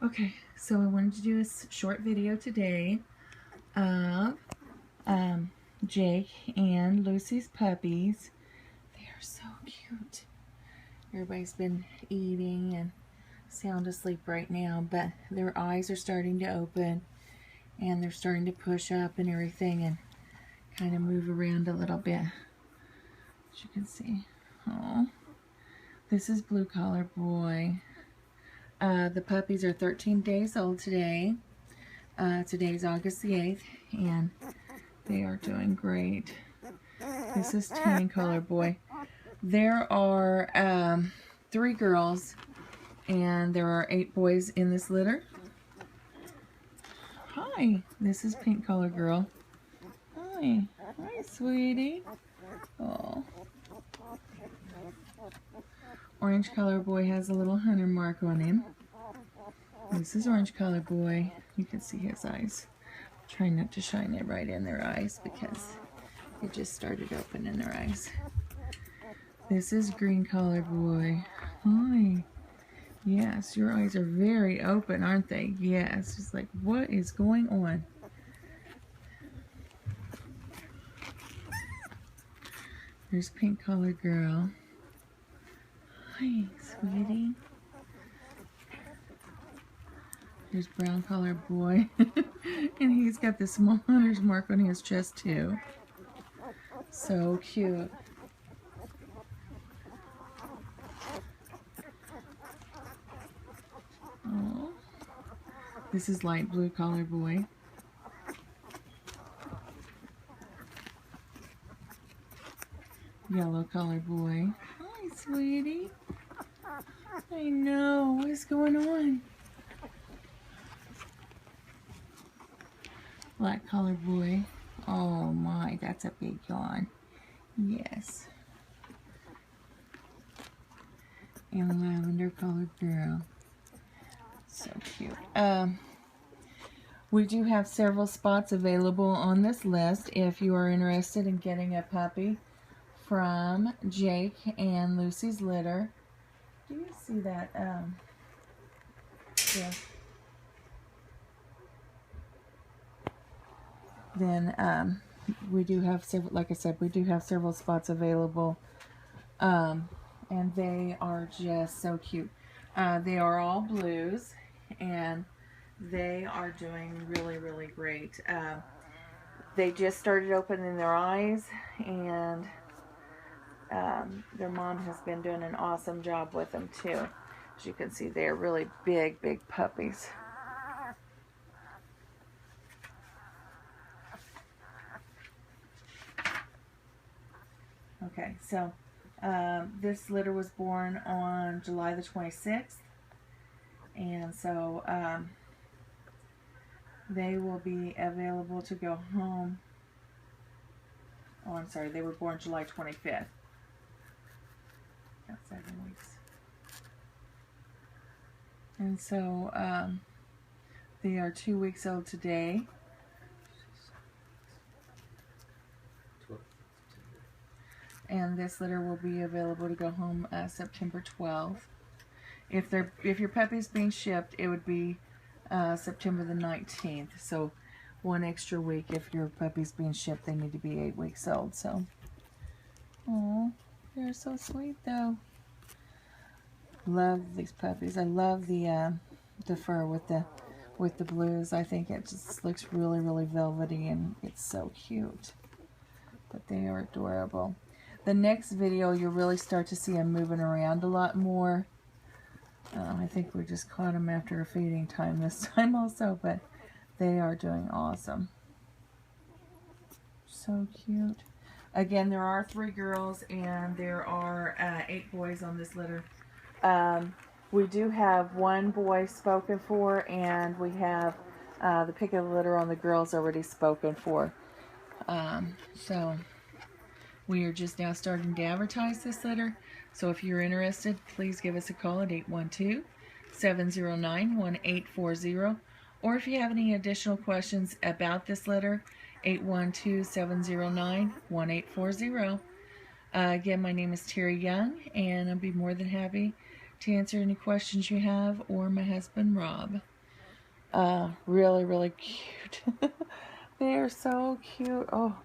Okay, so I wanted to do a short video today of Jake and Lucy's puppies. They are so cute. Everybody's been eating and sound asleep right now, but their eyes are starting to open and they're starting to push up and everything and kind of move around a little bit, as you can see. Oh, this is Blue Collar Boy. The puppies are 13 days old today. Today's August the 8th, and they are doing great. This is Tan Collar Boy. There are 3 girls, and there are 8 boys in this litter. Hi, this is Pink Collar Girl. Hi, hi, sweetie. Oh. Orange Collar Boy has a little hunter mark on him. This is Orange Collar Boy. You can see his eyes. Try not to shine it right in their eyes because it just started opening their eyes. This is Green Collar Boy. Hi. Yes, your eyes are very open, aren't they? Yes. It's like, what is going on? There's Pink Collar Girl. Hi, sweetie. There's Brown Collar Boy. And he's got the small hunter's mark on his chest too. So cute. Oh. This is Light Blue Collar Boy. Yellow Collar Boy. Hi, sweetie. I know. What's going on? Black Collar Boy. Oh my, that's a big yawn. Yes. And Lavender Colored Girl. So cute. We do have several spots available on this list if you are interested in getting a puppy from Jake and Lucy's litter. Do you see that? Yeah. Then we do have several, like I said, we do have several spots available, and they are just so cute. They are all blues, and they are doing really, really great. They just started opening their eyes, and their mom has been doing an awesome job with them too. As you can see, they are really big, big puppies. Okay, so this litter was born on July the 26th, and so they will be available to go home. Oh, I'm sorry, they were born July 25th. Got 7 weeks. And so they are 2 weeks old today. And this litter will be available to go home September 12th. If your puppy's being shipped, it would be September the 19th. So 1 extra week. If your puppy's being shipped, they need to be 8 weeks old. So, oh, they're so sweet though. Love these puppies. I love the fur with the blues. I think it just looks really, really velvety, and it's so cute. But they are adorable. The next video, you'll really start to see them moving around a lot more. I think we just caught them after a feeding time this time also, but they are doing awesome. So cute. Again, there are 3 girls and there are 8 boys on this litter. We do have 1 boy spoken for, and we have the pick of the litter on the girls already spoken for. So we are just now starting to advertise this litter. So if you're interested, please give us a call at 812-709-1840. Or if you have any additional questions about this litter, 812-709-1840. Again, my name is Terry Young, and I'll be more than happy to answer any questions you have, or my husband, Rob. Really, really cute. They are so cute. Oh,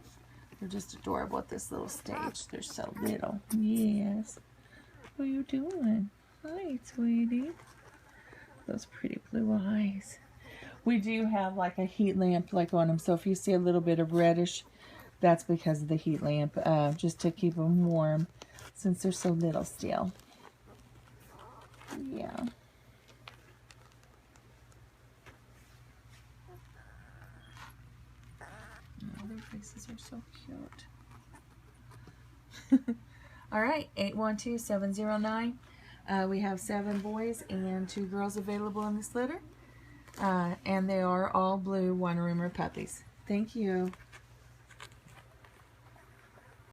they're just adorable at this little stage. They're so little. Yes. What are you doing? Hi, sweetie. Those pretty blue eyes. We do have like a heat lamp like on them, so if you see a little bit of reddish, that's because of the heat lamp, just to keep them warm since they're so little still. Yeah. Oh, their faces are so cute. All right, 812-709. We have 7 boys and 2 girls available in this litter. And they are all blue Weimaraner puppies. Thank you.